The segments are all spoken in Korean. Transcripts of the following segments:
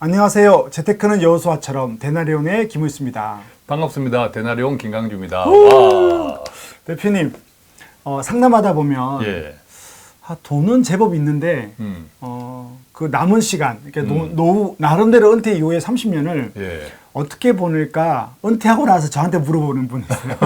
안녕하세요. 재테크는 여호수아처럼 데나리온의 김우수입니다. 반갑습니다. 데나리온 김강주입니다. 와. 대표님, 상담하다 보면 예. 돈은 제법 있는데 음. 그 남은 시간, 그러니까 노후 나름대로 은퇴 이후에 30년을 예. 어떻게 보낼까 은퇴하고 나서 저한테 물어보는 분이 있어요.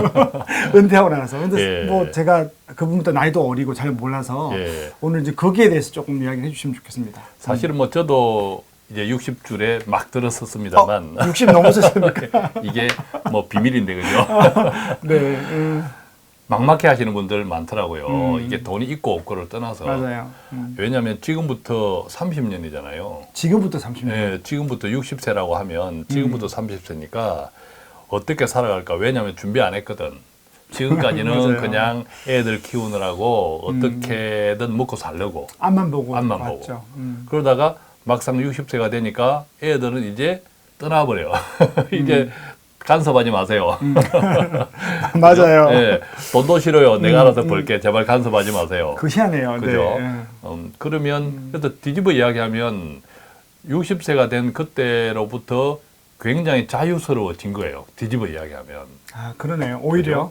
은퇴하고 나서. 근데 예. 뭐 제가 그분보다 나이도 어리고 잘 몰라서 예. 오늘 이제 거기에 대해서 조금 이야기를 해주시면 좋겠습니다. 사실은 뭐 저도 이제 60줄에 막 들었었습니다만 60 넘으셨습니까? 이게 뭐 비밀인데 그죠? 네. 막막해 하시는 분들 많더라고요. 이게 돈이 있고 없고를 떠나서. 맞아요. 왜냐하면 지금부터 30년이잖아요. 지금부터 30년. 예, 지금부터 60세라고 하면 지금부터 30세니까 어떻게 살아갈까? 왜냐하면 준비 안 했거든. 지금까지는 맞아요. 그냥 애들 키우느라고 어떻게든 먹고 살려고 앞만 보고. 앞만 맞죠. 보고. 그러다가 막상 60세가 되니까 애들은 이제 떠나버려. 이제 간섭하지 마세요. 맞아요. 예, 돈도 싫어요. 내가 알아서 벌게. 제발 간섭하지 마세요. 그 희한해요. 그죠? 네. 그러면 그래서 뒤집어 이야기하면 60세가 된 그때로부터 굉장히 자유스러워진 거예요. 뒤집어 이야기하면. 아, 그러네요. 오히려.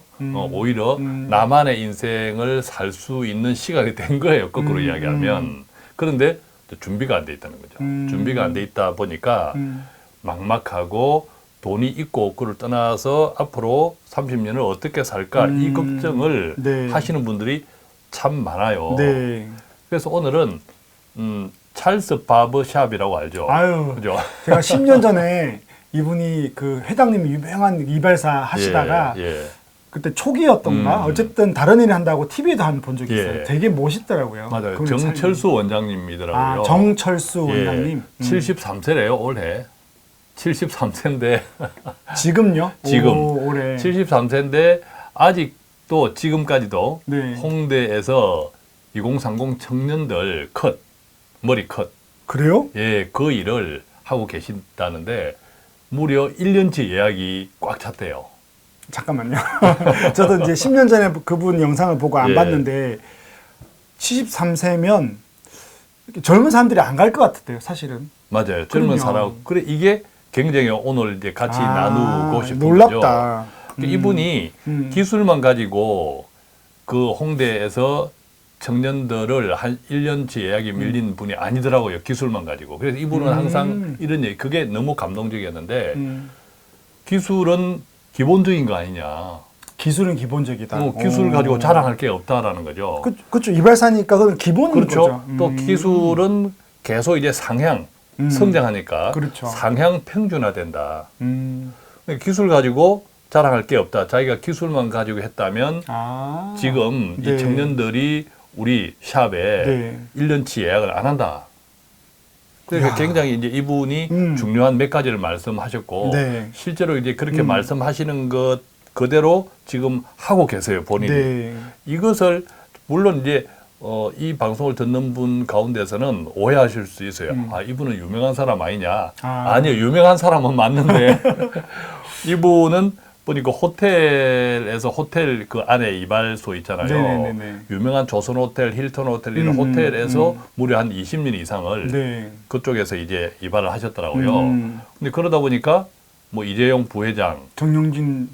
오히려 나만의 인생을 살 수 있는 시간이 된 거예요. 거꾸로 이야기하면. 그런데 준비가 안 돼 있다는 거죠. 준비가 안 돼 있다 보니까 막막하고 돈이 있고 없고를 떠나서 앞으로 30년을 어떻게 살까 이 걱정을 네. 하시는 분들이 참 많아요. 네. 그래서 오늘은 찰스 바버샵이라고 알죠? 아유. 그죠? 제가 10년 전에 이분이 그 회장님이 유명한 이발사 하시다가 예. 그때 초기였던가 어쨌든 다른 일을 한다고 TV에도 한 번 적이 있어요. 예. 되게 멋있더라고요. 맞아요. 그분 정철수 원장님이더라고요. 아, 정철수 원장님. 73세래요, 올해. 73세인데 지금요? 지금 오, 올해. 73세인데 아직도 지금까지도 네. 홍대에서 2030 청년들 머리 컷, 그래요? 예, 그 일을 하고 계신다는데 무려 1년치 예약이 꽉 찼대요. 잠깐만요. 저도 이제 10년 전에 그분 영상을 보고 안 예. 봤는데 73세면 젊은 사람들이 안 갈 것 같은데요, 사실은. 맞아요. 젊은 그럼요. 사람. 그래 이게 굉장히 오늘 이제 같이 나누고 싶은 놀랍다. 거죠. 이분이 기술만 가지고 그 홍대에서 청년들을 한 1년치 예약이 밀린 분이 아니더라고요. 기술만 가지고. 그래서 이분은 항상 이런 얘기, 그게 너무 감동적이었는데 기술은 기본적인 거 아니냐. 기술은 기본적이다. 기술 가지고 자랑할 게 없다라는 거죠. 그렇죠. 이발사니까 그건 기본인 그렇죠. 거죠. 또 기술은 계속 이제 상향, 성장하니까 그렇죠. 상향 평준화된다. 기술 가지고 자랑할 게 없다. 자기가 기술만 가지고 했다면 지금 네. 이 청년들이 우리 샵에 네. 1년치 예약을 안 한다. 그래서 야. 굉장히 이제 이분이 중요한 몇 가지를 말씀하셨고 네. 실제로 이제 그렇게 말씀하시는 것 그대로 지금 하고 계세요, 본인이. 네. 이것을 물론 이제 이 방송을 듣는 분 가운데서는 오해하실 수 있어요. 아, 이분은 유명한 사람 아니냐? 아니요, 유명한 사람은 맞는데 이분은 보니까 호텔에서 호텔 그 안에 이발소 있잖아요. 네네네네. 유명한 조선 호텔, 힐튼 호텔 이런 호텔에서 무려 한 20년 이상을 네. 그쪽에서 이제 이발을 하셨더라고요. 근데 그러다 보니까 뭐 이재용 부회장, 정용진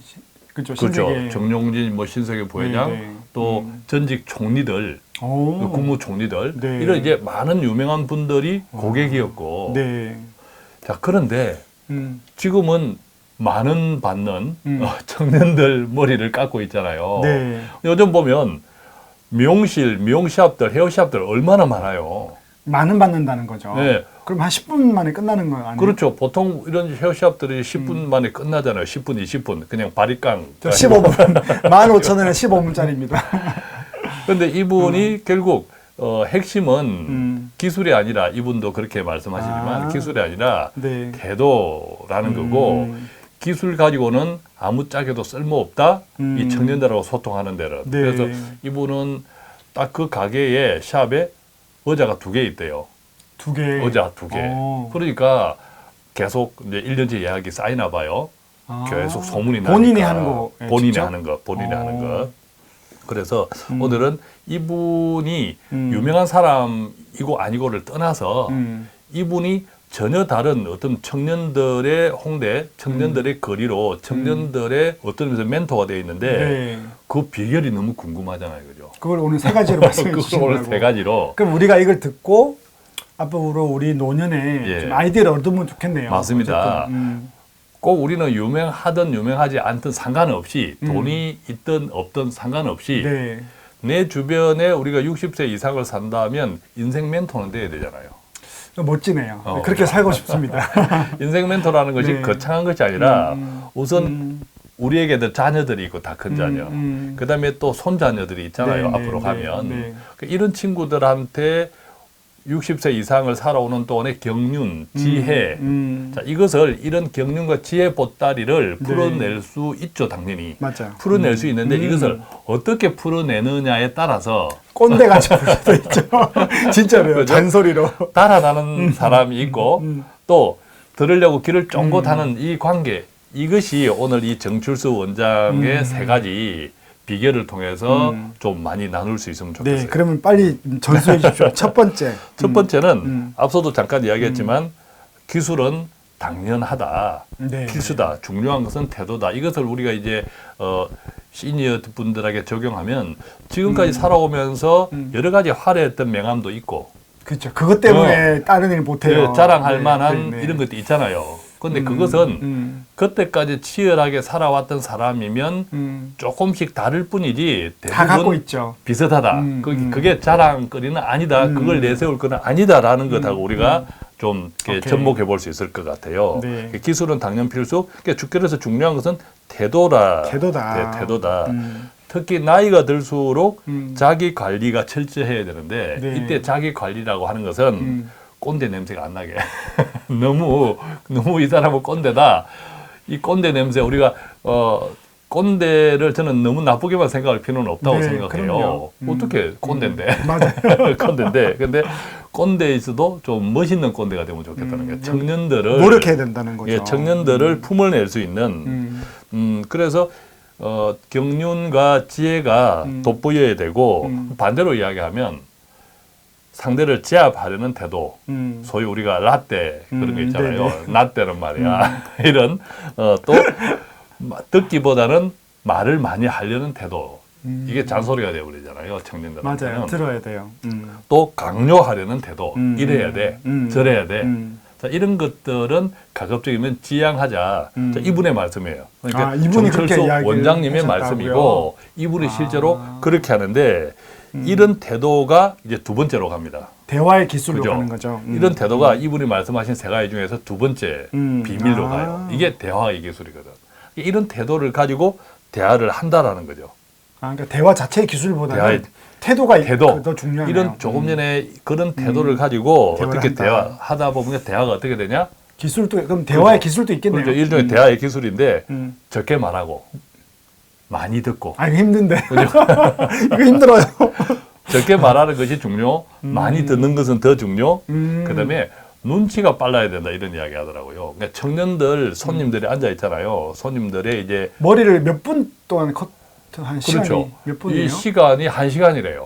그렇죠. 신세계. 정용진 뭐 신세계 부회장, 네. 또 전직 총리들, 오. 국무총리들 네. 이런 이제 많은 유명한 분들이 고객이었고, 네. 자 그런데 지금은 많은 받는 청년들 머리를 깎고 있잖아요. 네. 요즘 보면 미용실, 미용샵들, 헤어샵들 얼마나 많아요. 많은 받는다는 거죠. 네. 그럼 한 10분 만에 끝나는 거 아니에요? 그렇죠. 보통 이런 헤어샵들이 10분 만에 끝나잖아요. 10분, 20분. 그냥 바리깡. 저 15분. 15,000원에 15분짜리입니다. 그런데 이분이 결국 핵심은 기술이 아니라 이분도 그렇게 말씀하시지만 기술이 아니라 네. 태도라는 거고 기술 가지고는 아무짝에도 쓸모없다. 이 청년들하고 소통하는 데는. 네. 그래서 이분은 딱 그 가게에 샵에 의자가 2개 있대요. 2개. 의자 2개. 그러니까 그러니까 계속 이제 1년째 예약이 쌓이나 봐요. 계속 소문이 나니까. 본인이 하는 거. 본인이 직접? 하는 거. 본인이 하는 거. 그래서 오늘은 이분이 유명한 사람이고 아니고를 떠나서 이분이 전혀 다른 어떤 청년들의 홍대, 청년들의 거리로 청년들의 어떤 면에서 멘토가 되어 있는데 네. 그 비결이 너무 궁금하잖아요, 그죠? 그걸 오늘 세 가지로 말씀해 그걸 주신 오늘 거고. 세 가지로. 그럼 우리가 이걸 듣고 앞으로 우리 노년에 예. 좀 아이디어를 얻으면 좋겠네요. 맞습니다. 어쨌든, 꼭 우리는 유명하든 유명하지 않든 상관없이 돈이 있든 없든 상관없이 네. 내 주변에 우리가 60세 이상을 산다면 인생 멘토는 돼야 되잖아요. 멋지네요. 그렇게 살고 싶습니다. 인생 멘토라는 것이 네. 거창한 것이 아니라 우선 우리에게도 자녀들이 있고 다 큰 자녀. 그다음에 또 손자녀들이 있잖아요. 네, 앞으로 네, 가면. 네. 이런 친구들한테 60세 이상을 살아오는 동안의 경륜, 지혜. 자, 이것을 이런 경륜과 지혜 보따리를 풀어낼 수 있죠, 당연히. 맞아요. 풀어낼 수 있는데 이것을 어떻게 풀어내느냐에 따라서 꼰대같이 부를 수도 있죠. 진짜로요. 그죠? 잔소리로. 따라가는 사람이 있고 또 들으려고 귀를 쫑긋 하는 이 관계, 이것이 오늘 이 정출수 원장의 세 가지 비결을 통해서 좀 많이 나눌 수 있으면 좋겠어요. 네, 그러면 빨리 전수해 주십시오. 첫 번째. 첫 번째는 앞서도 잠깐 이야기했지만 기술은 당연하다, 네. 필수다, 중요한 것은 태도다. 이것을 우리가 이제 시니어 분들에게 적용하면 지금까지 살아오면서 여러 가지 화려했던 명함도 있고 그렇죠. 그것 때문에 다른 일 못해요. 자랑할 네, 만한 네, 네. 이런 것도 있잖아요. 근데 그것은 그때까지 치열하게 살아왔던 사람이면 조금씩 다를 뿐이지 다 갖고 대부분 있죠. 비슷하다. 그게 자랑거리는 아니다. 그걸 내세울 거는 아니다라는 것하고 우리가 좀 이렇게 오케이. 접목해 볼 수 있을 것 같아요. 네. 기술은 당연 필수. 그러니까 주결에서 중요한 것은 태도다. 태도다. 네, 태도다. 특히 나이가 들수록 자기 관리가 철저해야 되는데 네. 이때 자기 관리라고 하는 것은 꼰대 냄새가 안 나게 너무 이 사람은 꼰대다. 이 꼰대 냄새 우리가 꼰대를 저는 너무 나쁘게만 생각할 필요는 없다고 네, 생각해요. 그럼요. 어떻게 꼰대인데? 맞아요. 꼰대인데 근데 꼰대에서도 좀 멋있는 꼰대가 되면 좋겠다는 거예요. 청년들을 노력해야 된다는 거죠. 예, 청년들을 품을 낼 수 있는 그래서 경륜과 지혜가 돋보여야 되고 반대로 이야기하면 상대를 제압하려는 태도, 소위 우리가 라떼 그런 거 있잖아요. 네네. 라떼는 말이야. 이런 또 듣기보다는 말을 많이 하려는 태도. 이게 잔소리가 되어버리잖아요. 청년들한테는. 맞아요. 들어야 돼요. 또 강요하려는 태도. 이래야 돼. 저래야 돼. 자, 이런 것들은 가급적이면 지양하자. 자, 이분의 말씀이에요. 그러니까 이분이 그렇게 정철수 이야기를 원장님의 하셨다고요? 말씀이고 이분이 실제로 그렇게 하는데 이런 태도가 이제 두 번째로 갑니다. 대화의 기술로 그죠? 가는 거죠. 이런 태도가 이분이 말씀하신 세 가지 중에서 두 번째 비밀로 아. 가요. 이게 대화의 기술이거든. 이런 태도를 가지고 대화를 한다라는 거죠. 그러니까 대화 자체의 기술보다는 대화의 태도가 태도. 더 중요하네요. 이런 조금 전에 그런 태도를 가지고 대화를 어떻게 한다. 대화하다 보면 대화가 어떻게 되냐? 기술도 그럼 대화의 그죠? 기술도 있겠네요. 그렇죠. 일종의 대화의 기술인데 음. 적게 말하고 많이 듣고 아, 이거 힘든데. 그죠? 이거 힘들어요. 적게 말하는 것이 중요, 많이 듣는 것은 더 중요. 그다음에 눈치가 빨라야 된다 이런 이야기 하더라고요. 그러니까 청년들 손님들이 앉아 있잖아요. 손님들의 이제 머리를 몇 분 동안 한 시간이 그렇죠. 몇 분이에요? 이 시간이 1시간이래요.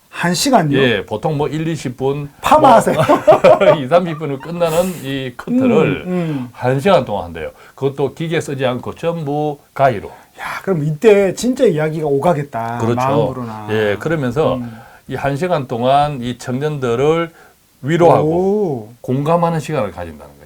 한 시간요? 예, 보통 뭐 1, 20분 파마하세요. 2, 30분을 끝나는 이 커트를 1시간 동안 한대요. 그것도 기계 쓰지 않고 전부 가위로. 야, 그럼 이때 진짜 이야기가 오가겠다. 그렇죠. 마음으로나. 예, 그러면서 이 1시간 동안 이 청년들을 위로하고 오, 공감하는 시간을 가진다는 거지.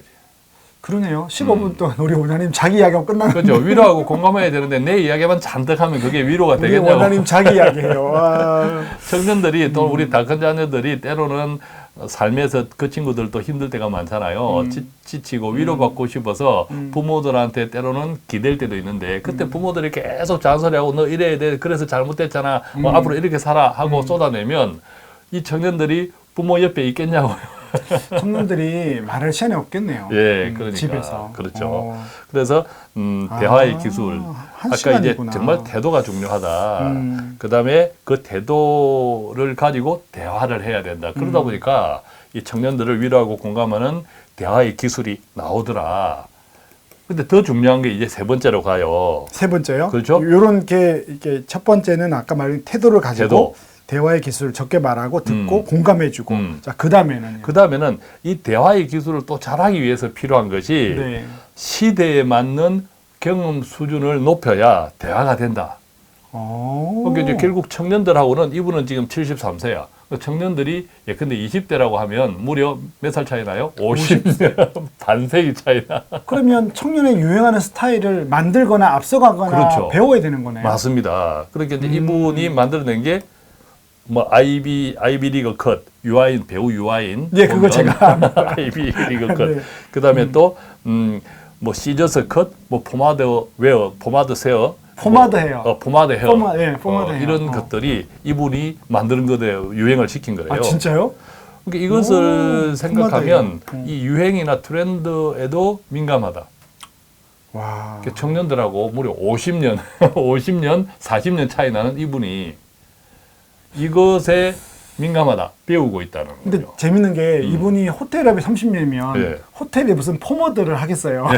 그러네요. 15분 동안 우리 원장님 자기 이야기하고 끝나는 그렇죠. 위로하고 공감해야 되는데 내 이야기만 잔뜩 하면 그게 위로가 우리 되겠냐고. 원장님 자기 이야기해요. 와. 청년들이 또 우리 다 큰 자녀들이 때로는 삶에서 그 친구들도 힘들 때가 많잖아요. 지치고 위로받고 싶어서 부모들한테 때로는 기댈 때도 있는데 그때 부모들이 계속 잔소리하고 너 이래야 돼. 그래서 잘못됐잖아. 앞으로 이렇게 살아 하고 쏟아내면 이 청년들이 부모 옆에 있겠냐고요. 청년들이 말할 시간이 없겠네요. 예, 그러니까. 집에서. 그렇죠. 그래서 대화의 기술. 한 아까 시간이구나. 이제 정말 태도가 중요하다. 음. 그다음에 그 태도를 가지고 대화를 해야 된다. 그러다 보니까 이 청년들을 위로하고 공감하는 대화의 기술이 나오더라. 근데 더 중요한 게 이제 세 번째로 가요. 세 번째요? 그렇죠. 요런 게 이렇게 첫 번째는 아까 말한 태도를 가지고 태도. 대화의 기술을 적게 말하고 듣고 공감해주고. 자, 그 다음에는. 그 다음에는 이 대화의 기술을 또 잘하기 위해서 필요한 것이 네. 시대에 맞는 경험 수준을 높여야 대화가 된다. 그러니까 이제 결국 청년들하고는 이분은 지금 73세야. 청년들이 예컨대 20대라고 하면 무려 몇 살 차이 나요? 50년 반세기 차이나. 그러면 청년의 유행하는 스타일을 만들거나 앞서가거나 그렇죠. 배워야 되는 거네요. 맞습니다. 그러니까 이제 이분이 만들어낸 게 뭐 아이비리그 컷, 유아인 배우 유아인. 예, 그거 제가 아이비리그 컷. 네. 그다음에 또 뭐 시저스 컷, 뭐 포마드 웨어, 포마드 세어. 포마드 헤어. 포마드 헤어. 포마드 헤어. 이런 것들이 이분이 만드는 거대로 유행을 시킨 거예요. 아, 진짜요? 그러니까 이것을 생각하면 포마드 헤어. 이 유행이나 트렌드에도 민감하다. 와. 그러니까 청년들하고 무려 50년, 50년, 40년 차이 나는 이분이 이것에 민감하다, 배우고 있다는 근데 거죠. 재밌는 게 이분이 호텔업이 30년이면 예. 호텔에 무슨 포머드를 하겠어요.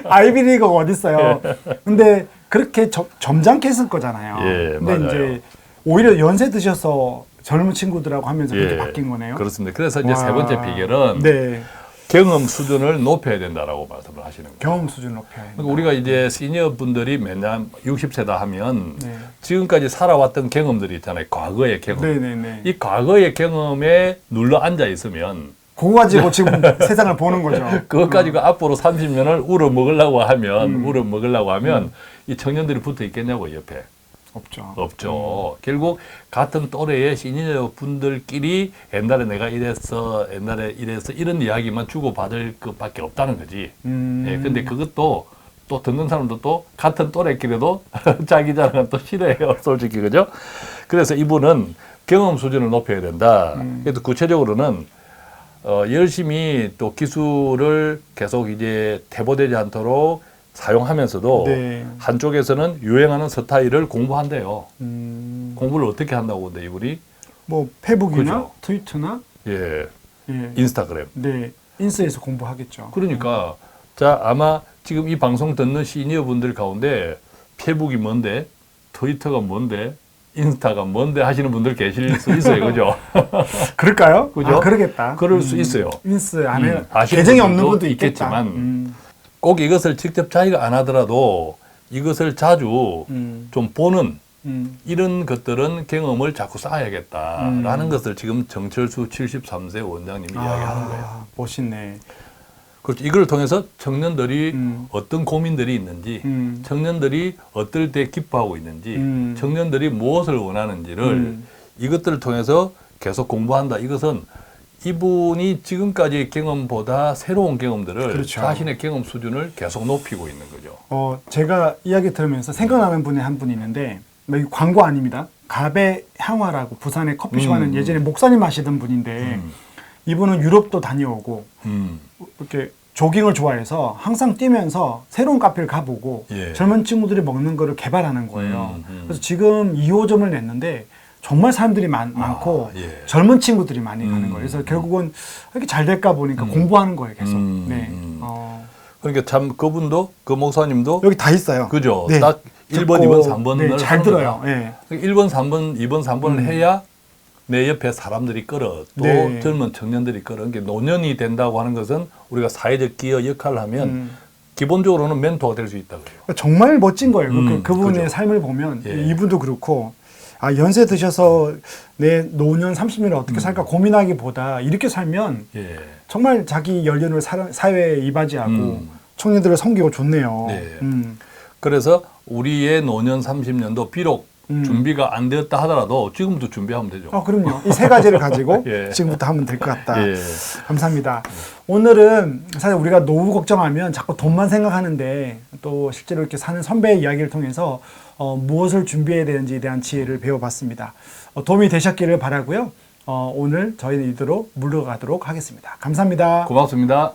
아이비리그가 어딨어요. 근데 그렇게 점잖게 했을 거잖아요. 예, 근데 맞아요. 이제 오히려 연세 드셔서 젊은 친구들하고 하면서 그렇게 바뀐 거네요. 그렇습니다. 그래서 이제 와. 세 번째 비결은 네. 경험 수준을 높여야 된다라고 말씀을 하시는 거예요. 경험 수준 높여야 된다. 그러니까 우리가 이제 시니어 분들이 매년 60세다 하면 네. 지금까지 살아왔던 경험들이 있잖아요. 과거의 경험. 네네네. 이 과거의 경험에 눌러 앉아 있으면 그거 가지고 지금 세상을 보는 거죠. 그것 가지고 앞으로 30년을 우러먹으려고 하면 이 청년들이 붙어 있겠냐고 옆에. 없죠. 없죠. 결국 같은 또래의 시니어 분들끼리 옛날에 내가 옛날에 이랬어 이런 이야기만 주고받을 것밖에 없다는 거지. 예, 근데 그것도 또 듣는 사람도 또 같은 또래끼리도 자기 자랑은 또 싫어해요. 솔직히 그죠? 그래서 이분은 경험 수준을 높여야 된다. 그래도 구체적으로는 열심히 또 기술을 계속 이제 퇴보되지 않도록 사용하면서도 네. 한쪽에서는 유행하는 스타일을 공부한대요. 공부를 어떻게 한다고 근데 이분이? 뭐 페북이나 그죠. 트위터나 예, 예. 인스타그램. 네. 인스에서 공부하겠죠. 그러니까 자 아마 지금 이 방송 듣는 시니어 분들 가운데 페북이 뭔데, 트위터가 뭔데, 인스타가 뭔데 하시는 분들 계실 수 있어요, 그죠? 그럴까요? 그죠? 아, 그러겠다. 그럴 수 있어요. 인스 안에 아시는 계정이 없는 분들도 분도 있겠다. 있겠지만 꼭 이것을 직접 자기가 안 하더라도 이것을 자주 좀 보는 이런 것들은 경험을 자꾸 쌓아야겠다라는 것을 지금 정철수 73세 원장님이 이야기하는 거예요. 멋있네. 그렇죠. 이걸 통해서 청년들이 어떤 고민들이 있는지, 청년들이 어떨 때 기뻐하고 있는지, 청년들이 무엇을 원하는지를 이것들을 통해서 계속 공부한다. 이것은 이분이 지금까지의 경험보다 새로운 경험들을 그렇죠. 자신의 경험 수준을 계속 높이고 있는 거죠. 제가 이야기 들으면서 생각나는 분이 한 분이 있는데, 뭐 광고 아닙니다. 갑의 향화라고 부산에 커피숍 하는 예전에 목사님 하시던 분인데, 이분은 유럽도 다녀오고, 이렇게 조깅을 좋아해서 항상 뛰면서 새로운 카페를 가보고, 예. 젊은 친구들이 먹는 거를 개발하는 거예요. 그래서 지금 2호점을 냈는데, 정말 사람들이 많고 예. 젊은 친구들이 많이 가는 거예요. 그래서 결국은 이렇게 잘 될까 보니까 공부하는 거예요, 계속. 네. 그러니까 참 그분도 그 목사님도 여기 다 있어요. 그죠. 네. 딱 1번, 2번, 3번을 네, 잘 들어요. 네. 1번, 3번, 2번, 3번을 해야 내 옆에 사람들이 끌어 또 네. 젊은 청년들이 끌어. 그러니까 노년이 된다고 하는 것은 우리가 사회적 기여 역할을 하면 기본적으로는 멘토가 될 수 있다 그래요. 정말 멋진 거예요. 그분의 그죠. 삶을 보면 예. 이분도 그렇고 연세 드셔서 내 노년 30년을 어떻게 살까 고민하기보다 이렇게 살면 예. 정말 자기 연륜을 사회에 이바지하고 청년들을 섬기고 좋네요. 네. 그래서 우리의 노년 30년도 비록 준비가 안 되었다 하더라도 지금부터 준비하면 되죠. 그럼요. 이 세 가지를 가지고 예. 지금부터 하면 될 것 같다. 예. 감사합니다. 오늘은 사실 우리가 노후 걱정하면 자꾸 돈만 생각하는데 또 실제로 이렇게 사는 선배의 이야기를 통해서 무엇을 준비해야 되는지에 대한 지혜를 배워봤습니다. 도움이 되셨기를 바라고요. 오늘 저희는 이대로 물러가도록 하겠습니다. 감사합니다. 고맙습니다.